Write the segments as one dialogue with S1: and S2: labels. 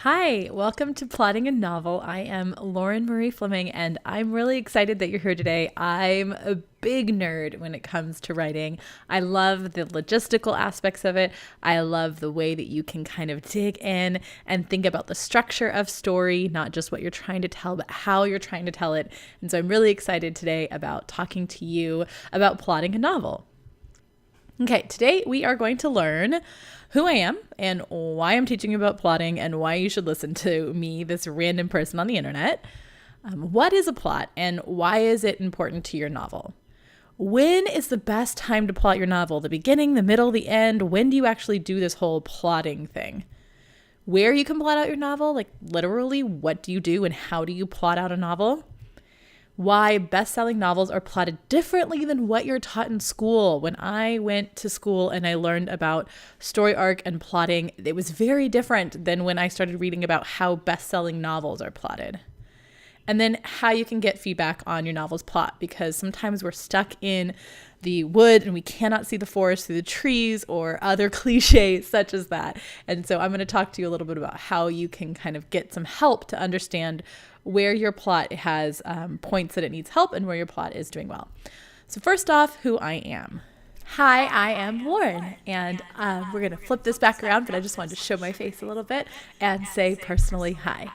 S1: Hi, welcome to Plotting a Novel. I am Lauren Marie Fleming, and I'm really excited that you're here today. I'm a big nerd when it comes to writing. I love the logistical aspects of it. I love the way that you can kind of dig in and think about the structure of story, not just what you're trying to tell, but how you're trying to tell it. And so I'm really excited today about talking to you about plotting a novel. Okay, today we are going to learn who I am and why I'm teaching you about plotting and why you should listen to me, this random person on the internet. What is a plot and why is it important to your novel? When is the best time to plot your novel? The beginning, the middle, the end? When do you actually do this whole plotting thing? Where you can plot out your novel, like literally, what do you do and how do you plot out a novel? Why best-selling novels are plotted differently than what you're taught in school. When I went to school and I learned about story arc and plotting, it was very different than when I started reading about how best-selling novels are plotted. And then how you can get feedback on your novel's plot, because sometimes we're stuck in the wood and we cannot see the forest through the trees or other cliches such as that. And so I'm going to talk to you a little bit about how you can kind of get some help to understand where your plot has points that it needs help and where your plot is doing well. So first off, who I am. Hi, I am Lauren, and we're going to flip this back around, but I just wanted to show my face a little bit and say personally hi.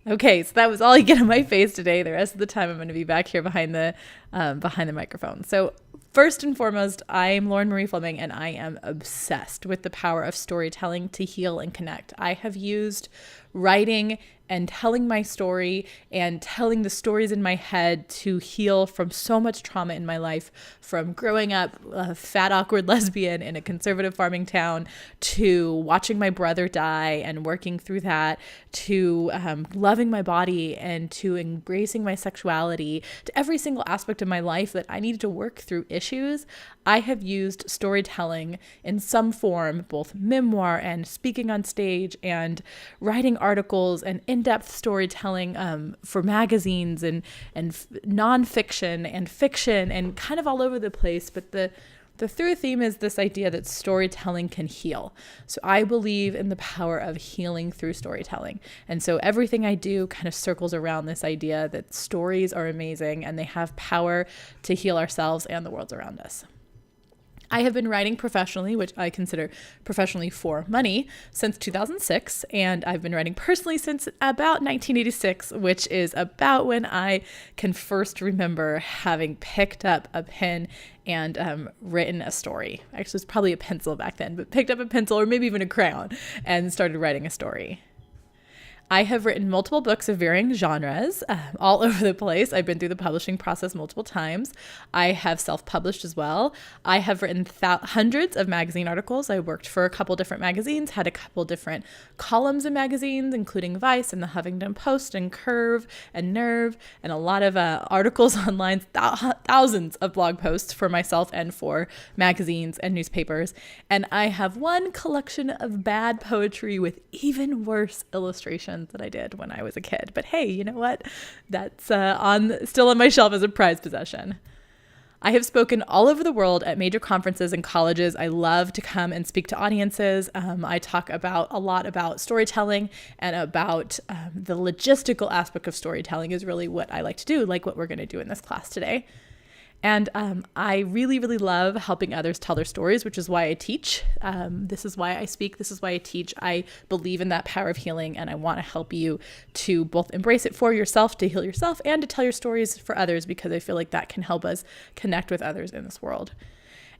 S1: Okay, so that was all you get on my face today. The rest of the time I'm going to be back here behind the microphone. So first and foremost, I'm Lauren Marie Fleming, and I am obsessed with the power of storytelling to heal and connect. I have used writing and telling my story and telling the stories in my head to heal from so much trauma in my life, from growing up a fat, awkward lesbian in a conservative farming town to watching my brother die and working through that, to loving my body and to embracing my sexuality, to every single aspect of my life that I needed to work through issues. I have used storytelling in some form, both memoir and speaking on stage and writing articles and in-depth storytelling for magazines and nonfiction and fiction and kind of all over the place. But the through theme is this idea that storytelling can heal. So I believe in the power of healing through storytelling. And so everything I do kind of circles around this idea that stories are amazing and they have power to heal ourselves and the world around us. I have been writing professionally, which I consider professionally for money, since 2006, and I've been writing personally since about 1986, which is about when I can first remember having picked up a pen and written a story. Actually, it was probably a pencil back then, but picked up a pencil or maybe even a crayon and started writing a story. I have written multiple books of varying genres all over the place. I've been through the publishing process multiple times. I have self-published as well. I have written hundreds of magazine articles. I worked for a couple different magazines, had a couple different columns in magazines, including Vice and the Huffington Post and Curve and Nerve, and a lot of articles online, thousands of blog posts for myself and for magazines and newspapers. And I have one collection of bad poetry with even worse illustrations that I did when I was a kid. But hey, you know what? That's still on my shelf as a prized possession. I have spoken all over the world at major conferences and colleges. I love to come and speak to audiences. I talk a lot about storytelling and about the logistical aspect of storytelling is really what I like to do, like what we're going to do in this class today. And I really, really love helping others tell their stories, which is why I teach. This is why I speak. This is why I teach. I believe in that power of healing, and I want to help you to both embrace it for yourself, to heal yourself, and to tell your stories for others, because I feel like that can help us connect with others in this world.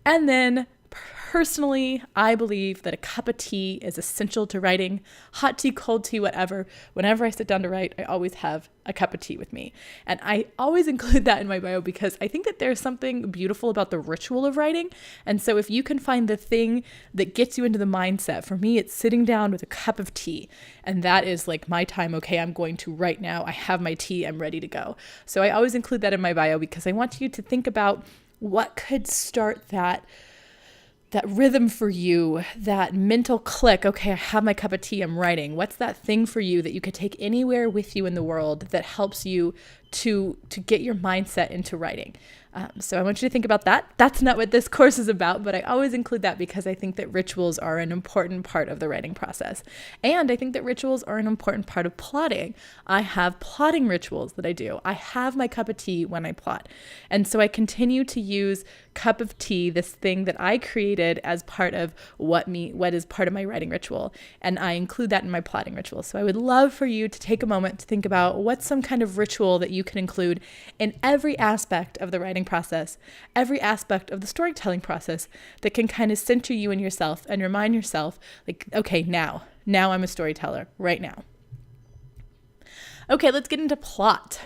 S1: And then personally, I believe that a cup of tea is essential to writing. Hot tea, cold tea, whatever. Whenever I sit down to write, I always have a cup of tea with me. And I always include that in my bio because I think that there's something beautiful about the ritual of writing. And so if you can find the thing that gets you into the mindset, for me, it's sitting down with a cup of tea. And that is like my time. Okay, I'm going to write now. I have my tea. I'm ready to go. So I always include that in my bio because I want you to think about what could start that rhythm for you, that mental click. Okay, I have my cup of tea, I'm writing. What's that thing for you that you could take anywhere with you in the world that helps you to get your mindset into writing. So I want you to think about that. That's not what this course is about, but I always include that because I think that rituals are an important part of the writing process. And I think that rituals are an important part of plotting. I have plotting rituals that I do. I have my cup of tea when I plot. And so I continue to use cup of tea, this thing that I created as part of what is part of my writing ritual. And I include that in my plotting ritual. So I would love for you to take a moment to think about what's some kind of ritual that you can include in every aspect of the writing process, every aspect of the storytelling process that can kind of center you in yourself and remind yourself, like, okay, now I'm a storyteller right now. Okay, let's get into plot.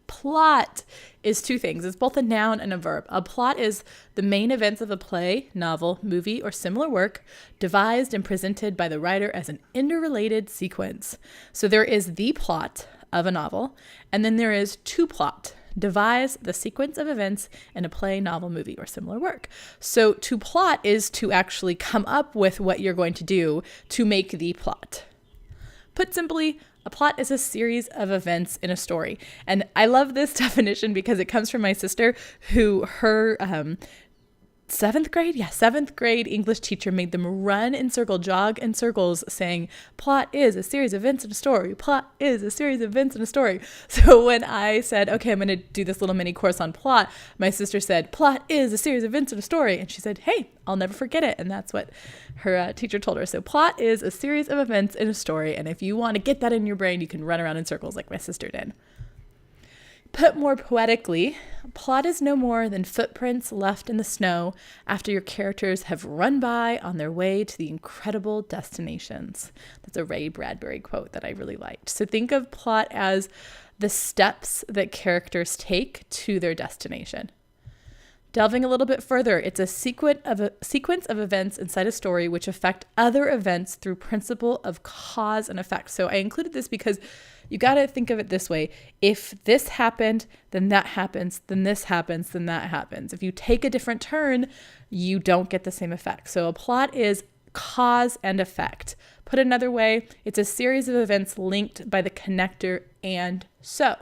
S1: Plot is two things. It's both a noun and a verb. A plot is the main events of a play, novel, movie, or similar work devised and presented by the writer as an interrelated sequence. So there is the plot of a novel, and then there is to plot. Devise the sequence of events in a play, novel, movie, or similar work. So to plot is to actually come up with what you're going to do to make the plot. Put simply, a plot is a series of events in a story. And I love this definition because it comes from my sister who her seventh grade English teacher made them jog in circles saying, plot is a series of events in a story. Plot is a series of events in a story. So when I said, okay, I'm going to do this little mini course on plot, my sister said, plot is a series of events in a story. And she said, hey, I'll never forget it. And that's what her teacher told her. So plot is a series of events in a story. And if you want to get that in your brain, you can run around in circles like my sister did. Put more poetically, plot is no more than footprints left in the snow after your characters have run by on their way to the incredible destinations. That's a Ray Bradbury quote that I really liked. So think of plot as the steps that characters take to their destination. Delving a little bit further, it's a sequence of events inside a story which affect other events through principle of cause and effect. So I included this because you got to think of it this way. If this happened, then that happens, then this happens, then that happens. If you take a different turn, you don't get the same effect. So a plot is cause and effect. Put another way, it's a series of events linked by the connector and so.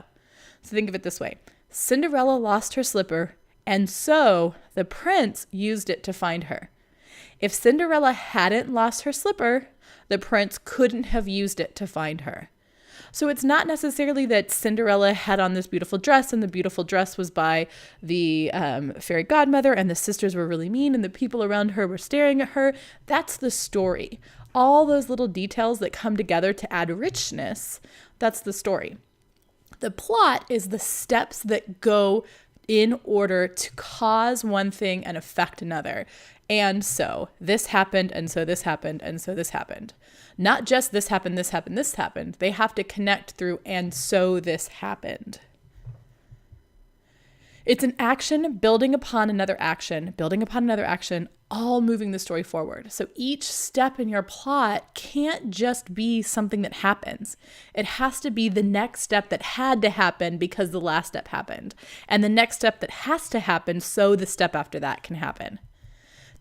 S1: So think of it this way. Cinderella lost her slipper, and so the prince used it to find her. If Cinderella hadn't lost her slipper, the prince couldn't have used it to find her. So it's not necessarily that Cinderella had on this beautiful dress and the beautiful dress was by the fairy godmother and the sisters were really mean and the people around her were staring at her. That's the story. All those little details that come together to add richness, that's the story. The plot is the steps that go in order to cause one thing and affect another. And so this happened, and so this happened, and so this happened. Not just this happened, this happened, this happened. They have to connect through, and so this happened. It's an action building upon another action, all moving the story forward. So each step in your plot can't just be something that happens. It has to be the next step that had to happen because the last step happened. And the next step that has to happen so the step after that can happen.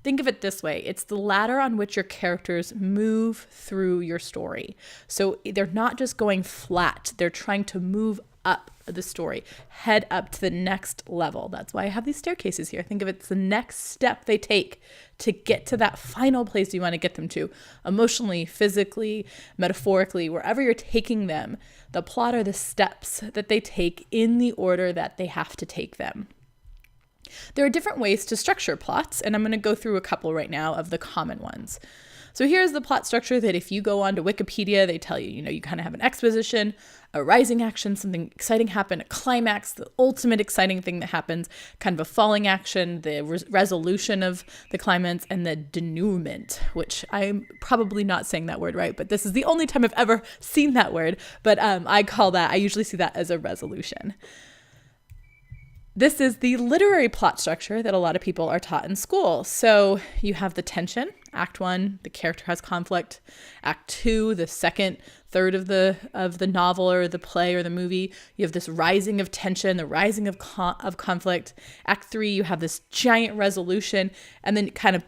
S1: Think of it this way. It's the ladder on which your characters move through your story. So they're not just going flat. They're trying to move up the story, head up to the next level. That's why I have these staircases here. Think of it as the next step they take to get to that final place you want to get them to, emotionally, physically, metaphorically, wherever you're taking them. The plot are the steps that they take in the order that they have to take them. There are different ways to structure plots, and I'm going to go through a couple right now of the common ones. So here's the plot structure that if you go on to Wikipedia, they tell you, you kind of have an exposition, a rising action, something exciting happened, a climax, the ultimate exciting thing that happens, kind of a falling action, the resolution of the climax, and the denouement, which I'm probably not saying that word right, but this is the only time I've ever seen that word. But I usually see that as a resolution. This is the literary plot structure that a lot of people are taught in school. So you have the tension, Act 1, the character has conflict. Act 2, the second third of the novel or the play or the movie, you have this rising of tension, the rising of conflict. Act 3, you have this giant resolution, and then it kind of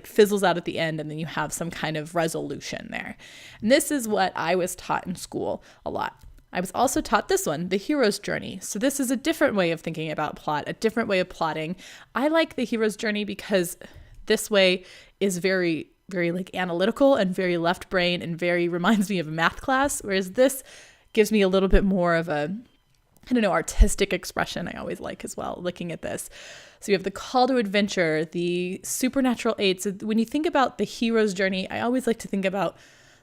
S1: fizzles out at the end, and then you have some kind of resolution there. And this is what I was taught in school a lot. I was also taught this one, the hero's journey. So this is a different way of thinking about plot, a different way of plotting. I like the hero's journey because this way is very, very like analytical and very left brain and very reminds me of a math class, whereas this gives me a little bit more of a, I don't know, artistic expression I always like as well, looking at this. So you have the call to adventure, the supernatural aid. So when you think about the hero's journey, I always like to think about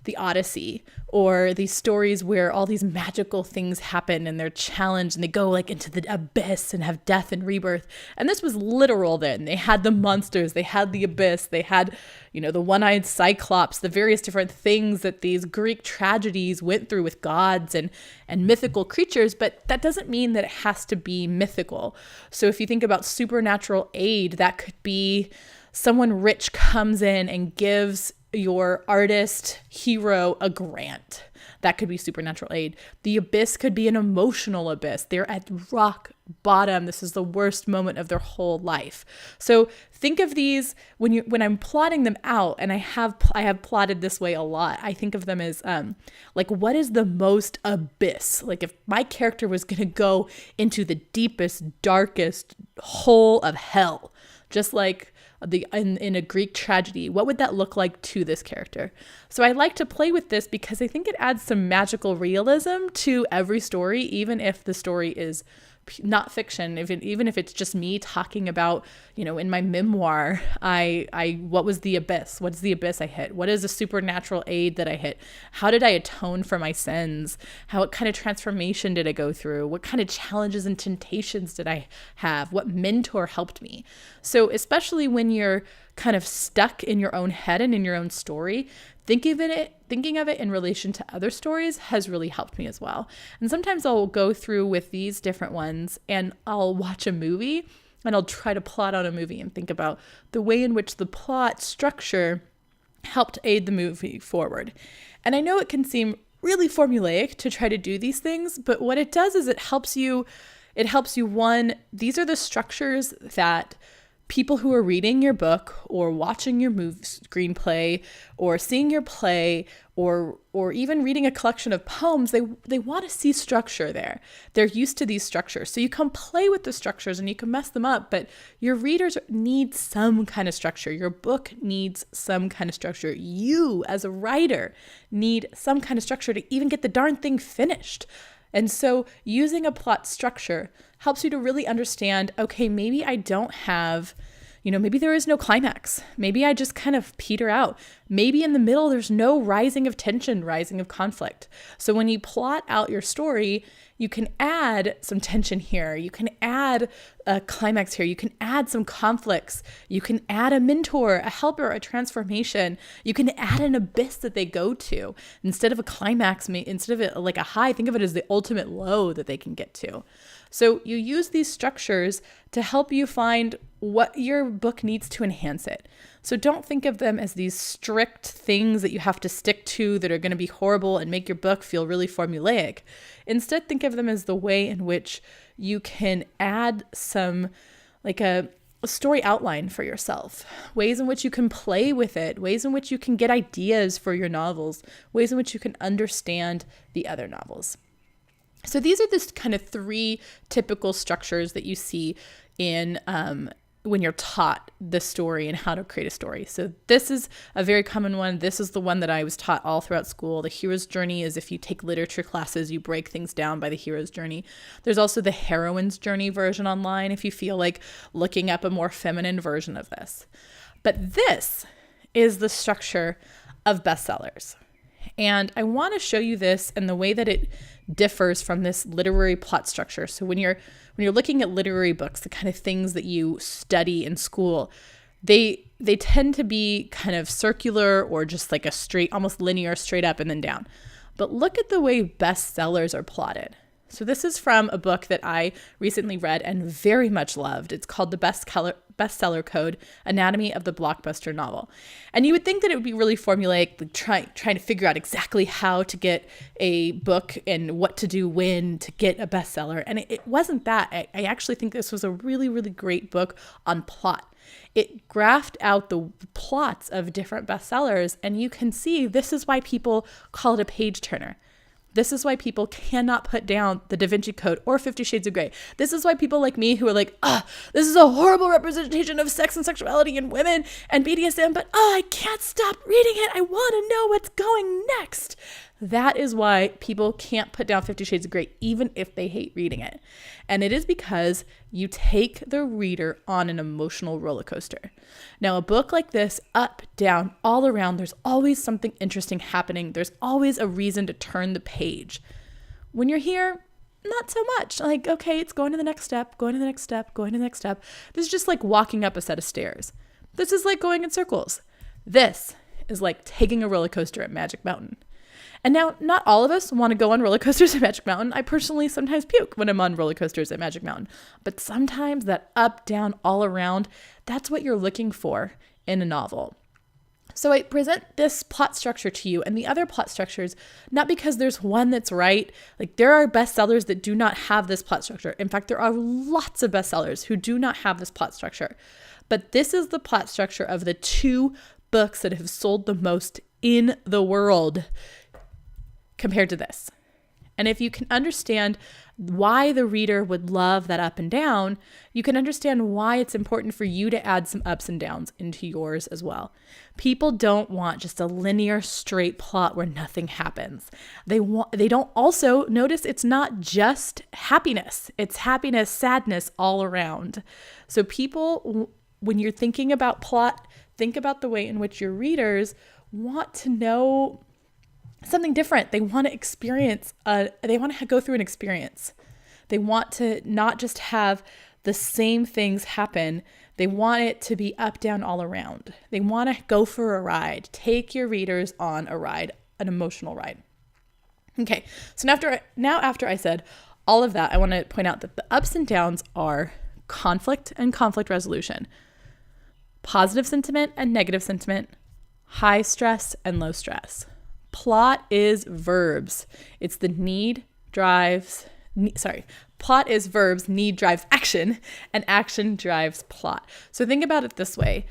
S1: the Odyssey or these stories where all these magical things happen and they're challenged and they go like into the abyss and have death and rebirth. And this was literal then. They had the monsters, they had the abyss, they had, the one-eyed cyclops, the various different things that these Greek tragedies went through with gods and mythical creatures, but that doesn't mean that it has to be mythical. So if you think about supernatural aid, that could be someone rich comes in and gives your artist hero a grant. That could be supernatural aid. The abyss could be an emotional abyss. They're at rock bottom. This is the worst moment of their whole life. So think of these when I'm plotting them out, and I have plotted this way a lot. I think of them as like, what is the most abyss? Like if my character was going to go into the deepest, darkest hole of hell, just like in a Greek tragedy, what would that look like to this character? So I like to play with this because I think it adds some magical realism to every story, even if the story is not fiction. Even if it's just me talking about, in my memoir, what was the abyss? What's the abyss I hit? What is a supernatural aid that I hit? How did I atone for my sins? What kind of transformation did I go through? What kind of challenges and temptations did I have? What mentor helped me? So especially when you're kind of stuck in your own head and in your own story, thinking of it in relation to other stories has really helped me as well. And sometimes I'll go through with these different ones and I'll watch a movie and I'll try to plot out a movie and think about the way in which the plot structure helped aid the movie forward. And I know it can seem really formulaic to try to do these things, but what it does is it helps you, one, these are the structures that people who are reading your book or watching your screenplay or seeing your play or even reading a collection of poems, they want to see structure there. They're used to these structures. So you can play with the structures and you can mess them up, but your readers need some kind of structure. Your book needs some kind of structure. You as a writer need some kind of structure to even get the darn thing finished. And so using a plot structure helps you to really understand, okay, maybe I don't have, maybe there is no climax. Maybe I just kind of peter out. Maybe in the middle, there's no rising of tension, rising of conflict. So when you plot out your story, you can add some tension here. You can add a climax here. You can add some conflicts. You can add a mentor, a helper, a transformation. You can add an abyss that they go to. Instead of a climax, instead of it like a high, think of it as the ultimate low that they can get to. So you use these structures to help you find what your book needs to enhance it. So don't think of them as these strict things that you have to stick to that are going to be horrible and make your book feel really formulaic. Instead, think of them as the way in which you can add some, like a story outline for yourself, ways in which you can play with it, ways in which you can get ideas for your novels, ways in which you can understand the other novels. So these are the kind of three typical structures that you see in when you're taught the story and how to create a story. So this is a very common one. This is the one that I was taught all throughout school. The hero's journey is if you take literature classes, you break things down by the hero's journey. There's also the heroine's journey version online if you feel like looking up a more feminine version of this. But this is the structure of bestsellers. And I want to show you this and the way that it differs from this literary plot structure. So when you're looking at literary books, the kind of things that you study in school, they tend to be kind of circular or just like a straight, almost linear, straight up and then down. But look at the way bestsellers are plotted. So this is from a book that I recently read and very much loved. It's called The Bestseller Code, Anatomy of the Blockbuster Novel. And you would think that it would be really formulaic, like trying to figure out exactly how to get a book and what to do when to get a bestseller. And it wasn't that. I actually think this was a really, really great book on plot. It graphed out the plots of different bestsellers, and you can see this is why people call it a page turner. This is why people cannot put down the Da Vinci Code or 50 Shades of Grey. This is why people like me who are like, this is a horrible representation of sex and sexuality and women and BDSM, but I can't stop reading it. I want to know what's going next. That is why people can't put down 50 Shades of Grey, even if they hate reading it. And it is because you take the reader on an emotional roller coaster. Now, a book like this, up, down, all around, there's always something interesting happening. There's always a reason to turn the page. When you're here, not so much. Like, okay, it's going to the next step, going to the next step, going to the next step. This is just like walking up a set of stairs. This is like going in circles. This is like taking a roller coaster at Magic Mountain. And now, not all of us want to go on roller coasters at Magic Mountain. I personally sometimes puke when I'm on roller coasters at Magic Mountain. But sometimes that up, down, all around, that's what you're looking for in a novel. So I present this plot structure to you and the other plot structures, not because there's one that's right. Like, there are bestsellers that do not have this plot structure. In fact, there are lots of bestsellers who do not have this plot structure. But this is the plot structure of the 2 books that have sold the most in the world compared to this. And if you can understand why the reader would love that up and down, you can understand why it's important for you to add some ups and downs into yours as well. People don't want just a linear, straight plot where nothing happens. They don't also notice it's not just happiness. It's happiness, sadness all around. So people, when you're thinking about plot, think about the way in which your readers want to know something different. They want to experience, they want to go through an experience. They want to not just have the same things happen. They want it to be up, down, all around. They want to go for a ride. Take your readers on a ride, an emotional ride. Okay, so now after I said all of that, I want to point out that the ups and downs are conflict and conflict resolution, positive sentiment and negative sentiment, high stress and low stress. Plot is verbs. It's the plot is verbs, need drives action, and action drives plot. So think about it this way.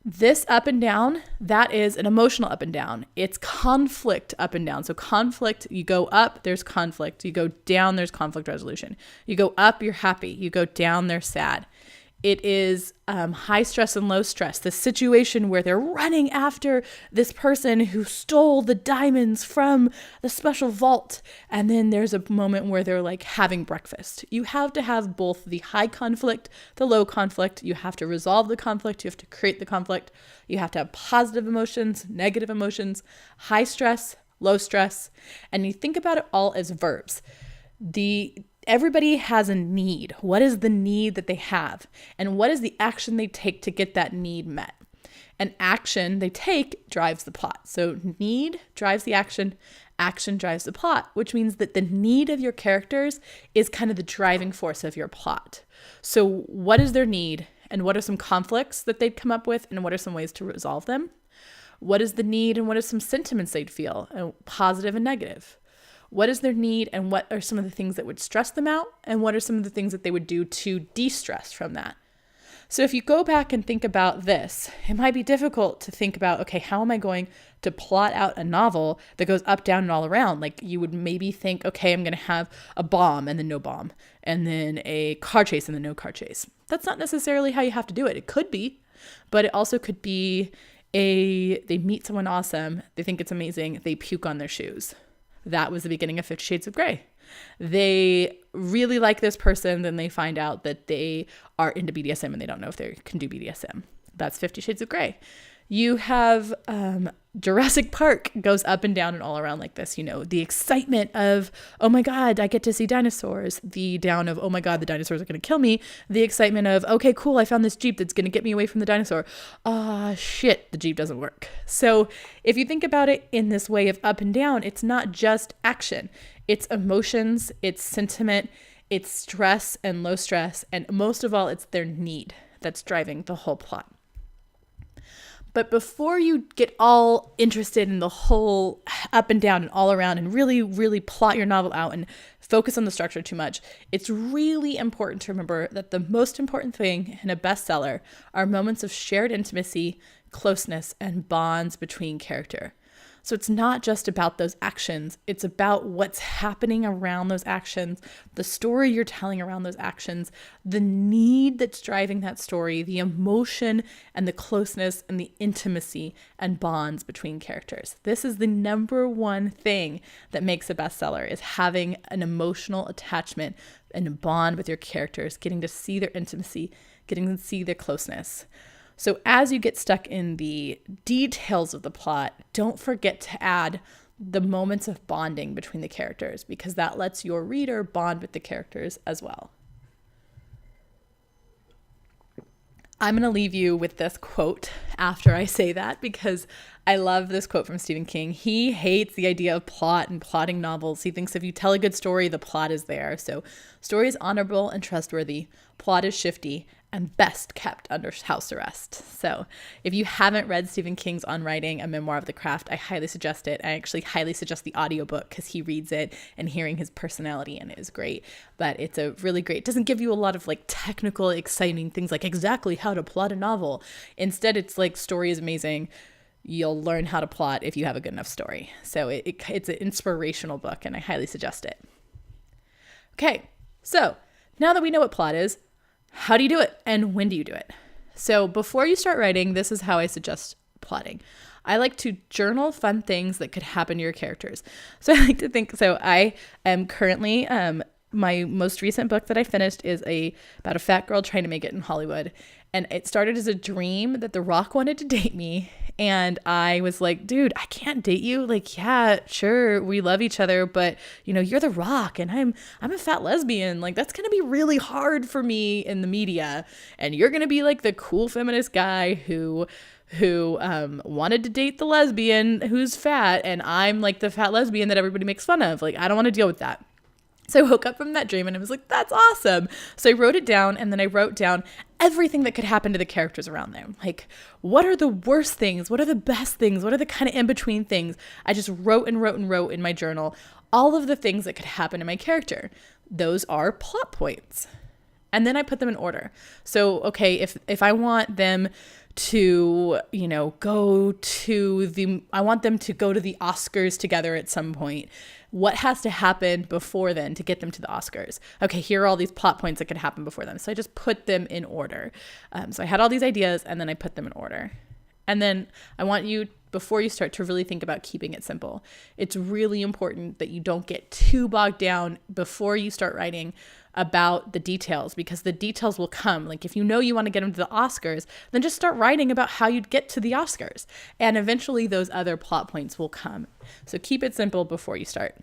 S1: This up and down, that is an emotional up and down. It's conflict up and down. So conflict, you go up, there's conflict. You go down, there's conflict resolution. You go up, you're happy. You go down, they're sad. It is high stress and low stress, the situation where they're running after this person who stole the diamonds from the special vault. And then there's a moment where they're like having breakfast. You have to have both the high conflict, the low conflict. You have to resolve the conflict. You have to create the conflict. You have to have positive emotions, negative emotions, high stress, low stress. And you think about it all as verbs. Everybody has a need. What is the need that they have? And what is the action they take to get that need met? An action they take drives the plot. So need drives the action drives the plot, which means that the need of your characters is kind of the driving force of your plot. So what is their need? And what are some conflicts that they'd come up with? And what are some ways to resolve them? What is the need and what are some sentiments they'd feel, positive and negative? What is their need and what are some of the things that would stress them out? And what are some of the things that they would do to de-stress from that? So if you go back and think about this, it might be difficult to think about, okay, how am I going to plot out a novel that goes up, down, and all around? Like you would maybe think, okay, I'm going to have a bomb and then no bomb, and then a car chase and then no car chase. That's not necessarily how you have to do it. It could be, but it also could be they meet someone awesome, they think it's amazing, they puke on their shoes. That was the beginning of 50 Shades of Grey. They really like this person, then they find out that they are into BDSM and they don't know if they can do BDSM. That's 50 Shades of Grey. You have Jurassic Park goes up and down and all around like this. You know, the excitement of, oh my God, I get to see dinosaurs. The down of, oh my God, the dinosaurs are going to kill me. The excitement of, okay, cool, I found this Jeep that's going to get me away from the dinosaur. Shit, the Jeep doesn't work. So if you think about it in this way of up and down, it's not just action. It's emotions, it's sentiment, it's stress and low stress. And most of all, it's their need that's driving the whole plot. But before you get all interested in the whole up and down and all around and really, really plot your novel out and focus on the structure too much, it's really important to remember that the most important thing in a bestseller are moments of shared intimacy, closeness, and bonds between character. So it's not just about those actions. It's about what's happening around those actions, the story you're telling around those actions, the need that's driving that story, the emotion and the closeness and the intimacy and bonds between characters. This is the number one thing that makes a bestseller, is having an emotional attachment and a bond with your characters, getting to see their intimacy, getting to see their closeness. So as you get stuck in the details of the plot, don't forget to add the moments of bonding between the characters, because that lets your reader bond with the characters as well. I'm going to leave you with this quote after I say that, because I love this quote from Stephen King. He hates the idea of plot and plotting novels. He thinks if you tell a good story, the plot is there. So story is honorable and trustworthy. Plot is shifty and best kept under house arrest. So if you haven't read Stephen King's On Writing, A Memoir of the Craft, I highly suggest it. I actually highly suggest the audiobook because he reads it and hearing his personality in it is great. But it's a really great, it doesn't give you a lot of like technical, exciting things like exactly how to plot a novel. Instead, it's like story is amazing. You'll learn how to plot if you have a good enough story. So it's an inspirational book and I highly suggest it. Okay, so now that we know what plot is, how do you do it and when do you do it? So before you start writing, this is how I suggest plotting. I like to journal fun things that could happen to your characters. So I like to think, so I am currently, my most recent book that I finished is about a fat girl trying to make it in Hollywood. And it started as a dream that The Rock wanted to date me. And I was like, dude, I can't date you. Like, yeah, sure, we love each other, but you know, you're The Rock and I'm a fat lesbian. Like, that's going to be really hard for me in the media. And you're going to be like the cool feminist guy who wanted to date the lesbian who's fat. And I'm like the fat lesbian that everybody makes fun of. Like, I don't want to deal with that. So I woke up from that dream and I was like, that's awesome. So I wrote it down, and then I wrote down everything that could happen to the characters around them. Like, what are the worst things? What are the best things? What are the kind of in-between things? I just wrote and wrote and wrote in my journal all of the things that could happen to my character. Those are plot points. And then I put them in order. So, okay, if I want them to, you know, I want them to go to the Oscars together at some point. What has to happen before then to get them to the Oscars? Okay, here are all these plot points that could happen before them. So I just put them in order. So I had all these ideas and then I put them in order. And then I want you, before you start, to really think about keeping it simple. It's really important that you don't get too bogged down before you start writing about the details, because the details will come. Like, if you know you want to get them to the Oscars, then just start writing about how you'd get to the Oscars. And eventually those other plot points will come. So keep it simple before you start.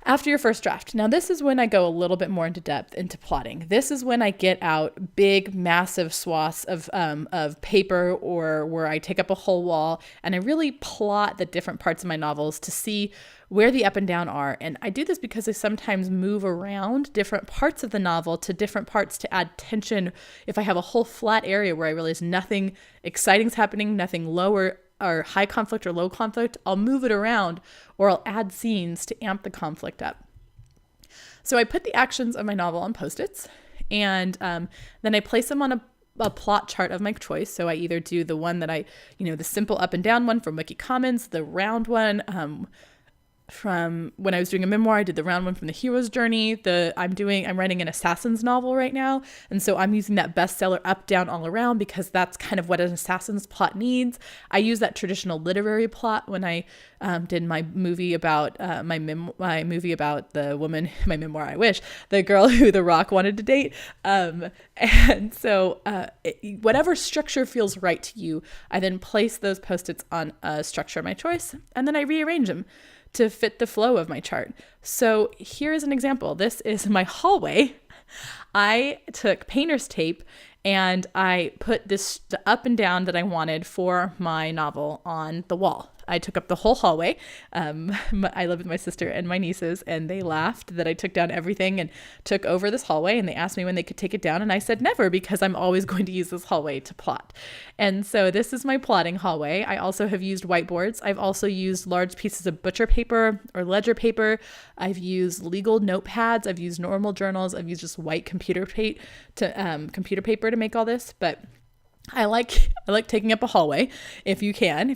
S1: After your first draft. Now, this is when I go a little bit more into depth into plotting. This is when I get out big, massive swaths of paper, or where I take up a whole wall and I really plot the different parts of my novels to see where the up and down are. And I do this because I sometimes move around different parts of the novel to different parts to add tension. If I have a whole flat area where I realize nothing exciting is happening, nothing lower or high conflict or low conflict, I'll move it around or I'll add scenes to amp the conflict up. So I put the actions of my novel on Post-its, and then I place them on a plot chart of my choice. So I either do the one that the simple up and down one from Wiki Commons, the round one from when I was doing a memoir, I did the round one from the hero's journey. I'm writing an assassin's novel right now. And so I'm using that bestseller up, down, all around, because that's kind of what an assassin's plot needs. I use that traditional literary plot when I did my movie about my movie about the woman, my memoir, I wish, the girl who The Rock wanted to date. And so whatever structure feels right to you, I then place those Post-its on a structure of my choice, and then I rearrange them to fit the flow of my chart. So here is an example. This is my hallway. I took painter's tape and I put the up and down that I wanted for my novel on the wall. I took up the whole hallway. I live with my sister and my nieces, and they laughed that I took down everything and took over this hallway, and they asked me when they could take it down, and I said never, because I'm always going to use this hallway to plot. And so this is my plotting hallway. I also have used whiteboards. I've also used large pieces of butcher paper or ledger paper. I've used legal notepads. I've used normal journals. I've used just white computer paper to make all this, but I like taking up a hallway if you can,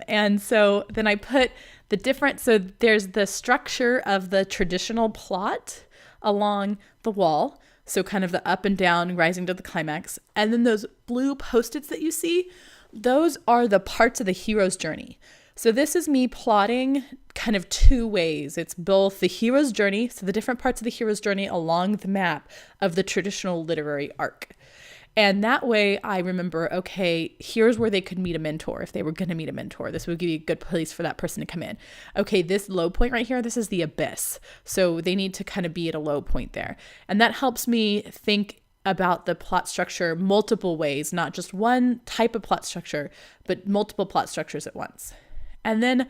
S1: and so then I put the different, so there's the structure of the traditional plot along the wall. So kind of the up and down rising to the climax. And then those blue Post-its that you see, those are the parts of the hero's journey. So this is me plotting kind of two ways. It's both the hero's journey, so the different parts of the hero's journey along the map of the traditional literary arc. And that way I remember, okay, here's where they could meet a mentor. If they were going to meet a mentor, this would give you a good place for that person to come in. Okay, this low point right here, this is the abyss. So they need to kind of be at a low point there. And that helps me think about the plot structure multiple ways, not just one type of plot structure, but multiple plot structures at once. And then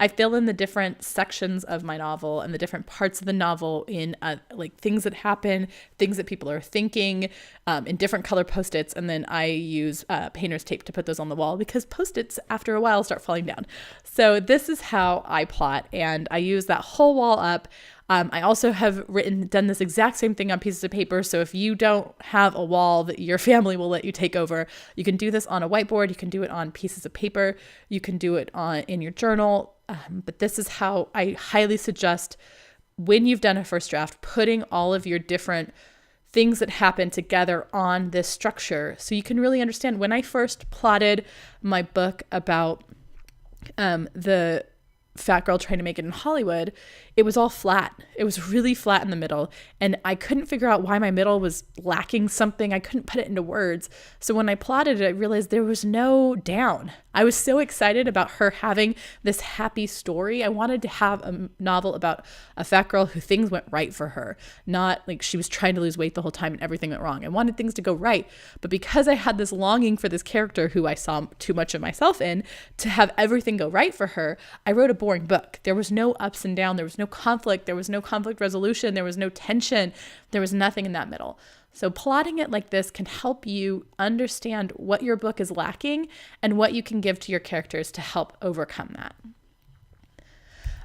S1: I fill in the different sections of my novel and the different parts of the novel in like things that happen, things that people are thinking, in different color Post-its. And then I use painter's tape to put those on the wall because Post-its after a while start falling down. So this is how I plot, and I use that whole wall up. I also have done this exact same thing on pieces of paper. So if you don't have a wall that your family will let you take over, you can do this on a whiteboard. You can do it on pieces of paper. You can do it in your journal. But this is how I highly suggest, when you've done a first draft, putting all of your different things that happen together on this structure so you can really understand. When I first plotted my book about the fat girl trying to make it in Hollywood, it was all flat. It was really flat in the middle. And I couldn't figure out why my middle was lacking something. I couldn't put it into words. So when I plotted it, I realized there was no down. I was so excited about her having this happy story. I wanted to have a novel about a fat girl who things went right for her, not like she was trying to lose weight the whole time and everything went wrong. I wanted things to go right. But because I had this longing for this character who I saw too much of myself in, to have everything go right for her, I wrote a boring book. There was no ups and downs. There was no conflict. There was no conflict resolution. There was no tension. There was nothing in that middle. So plotting it like this can help you understand what your book is lacking and what you can give to your characters to help overcome that.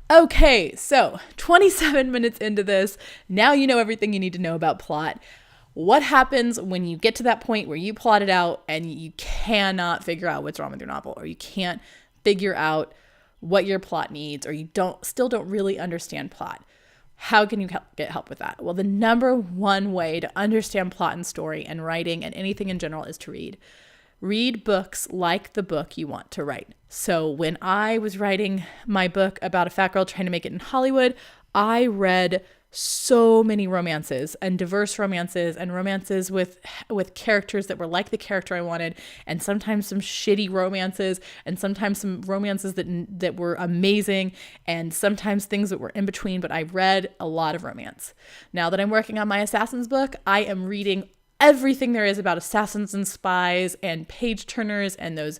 S1: Okay, so 27 minutes into this, now you know everything you need to know about plot. What happens when you get to that point where you plot it out and you cannot figure out what's wrong with your novel, or you can't figure out what your plot needs, or you still don't really understand plot? How can you get help with that? Well, the number one way to understand plot and story and writing and anything in general is to read. Read books like the book you want to write. So when I was writing my book about a fat girl trying to make it in Hollywood, I read so many romances and diverse romances and romances with characters that were like the character I wanted, and sometimes some shitty romances, and sometimes some romances that were amazing, and sometimes things that were in between. But I read a lot of romance. Now that I'm working on my assassins book, I am reading everything there is about assassins and spies and page turners and those,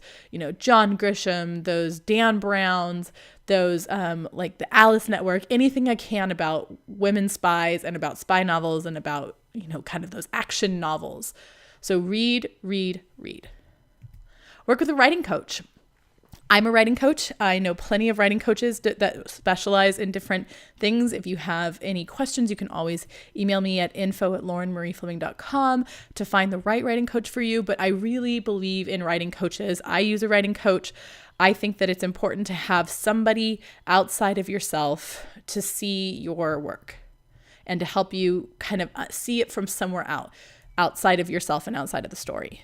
S1: John Grisham, those Dan Browns, those like the Alice Network, anything I can about women spies and about spy novels and about, kind of those action novels. So read, read, read. Work with a writing coach. I'm a writing coach. I know plenty of writing coaches that specialize in different things. If you have any questions, you can always email me at info@laurenmariefleming.com to find the right writing coach for you. But I really believe in writing coaches. I use a writing coach. I think that it's important to have somebody outside of yourself to see your work and to help you kind of see it from somewhere outside of yourself and outside of the story.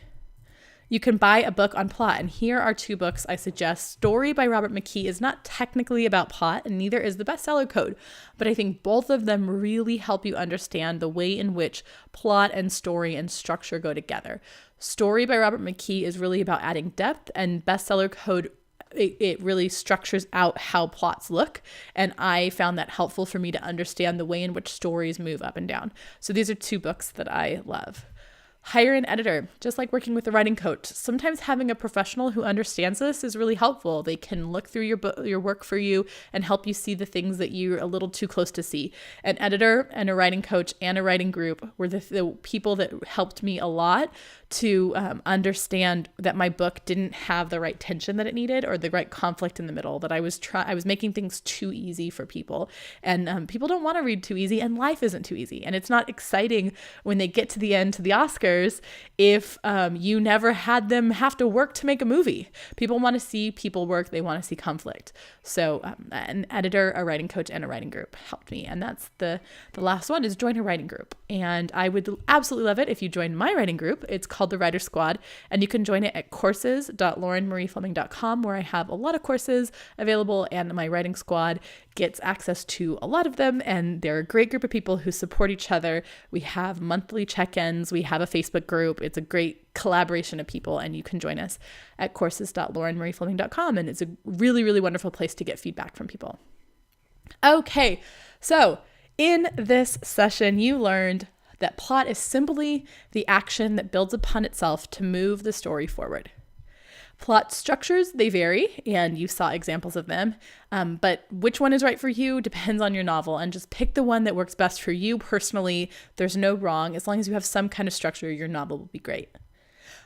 S1: You can buy a book on plot, and here are two books I suggest. Story by Robert McKee is not technically about plot, and neither is The Bestseller Code, but I think both of them really help you understand the way in which plot and story and structure go together. Story by Robert McKee is really about adding depth, and Bestseller Code, it really structures out how plots look, and I found that helpful for me to understand the way in which stories move up and down. So these are two books that I love. Hire an editor, just like working with a writing coach. Sometimes having a professional who understands this is really helpful. They can look through your work for you and help you see the things that you're a little too close to see. An editor and a writing coach and a writing group were the people that helped me a lot to understand that my book didn't have the right tension that it needed, or the right conflict in the middle, that I was making things too easy for people. And people don't want to read too easy, and life isn't too easy. And it's not exciting when they get to the end, to the Oscars, writers if you never had them have to work to make a movie. People want to see people work. They want to see conflict. So an editor, a writing coach, and a writing group helped me. And that's the last one, is join a writing group. And I would absolutely love it if you join my writing group. It's called the Writer Squad, and you can join it at courses.laurenmariefleming.com, where I have a lot of courses available, and my writing squad gets access to a lot of them, and they're a great group of people who support each other. We have monthly check-ins. We have a Facebook group. It's a great collaboration of people, and you can join us at courses.laurenmariefleming.com, and it's a really, really wonderful place to get feedback from people. Okay, so in this session, you learned that plot is simply the action that builds upon itself to move the story forward. Plot structures, they vary, and you saw examples of them, but which one is right for you depends on your novel, and just pick the one that works best for you personally. There's no wrong. As long as you have some kind of structure, your novel will be great.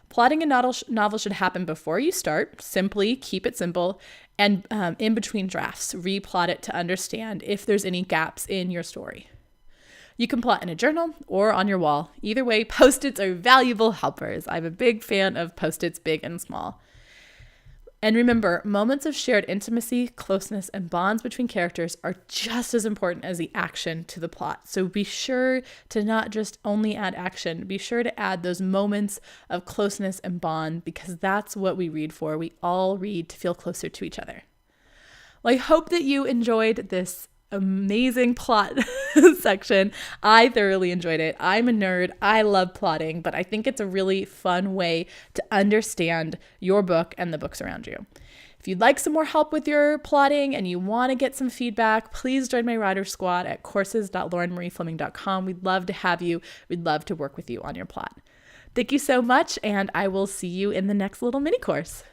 S1: Plotting a novel should happen before you start. Simply keep it simple, and in between drafts, replot it to understand if there's any gaps in your story. You can plot in a journal or on your wall. Either way, Post-its are valuable helpers. I'm a big fan of Post-its, big and small. And remember, moments of shared intimacy, closeness, and bonds between characters are just as important as the action to the plot. So be sure to not just only add action, be sure to add those moments of closeness and bond, because that's what we read for. We all read to feel closer to each other. Well, I hope that you enjoyed this amazing plot section. I thoroughly enjoyed it. I'm a nerd. I love plotting, but I think it's a really fun way to understand your book and the books around you. If you'd like some more help with your plotting and you want to get some feedback, please join my writer squad at courses.laurenmariefleming.com. We'd love to have you. We'd love to work with you on your plot. Thank you so much, and I will see you in the next little mini course.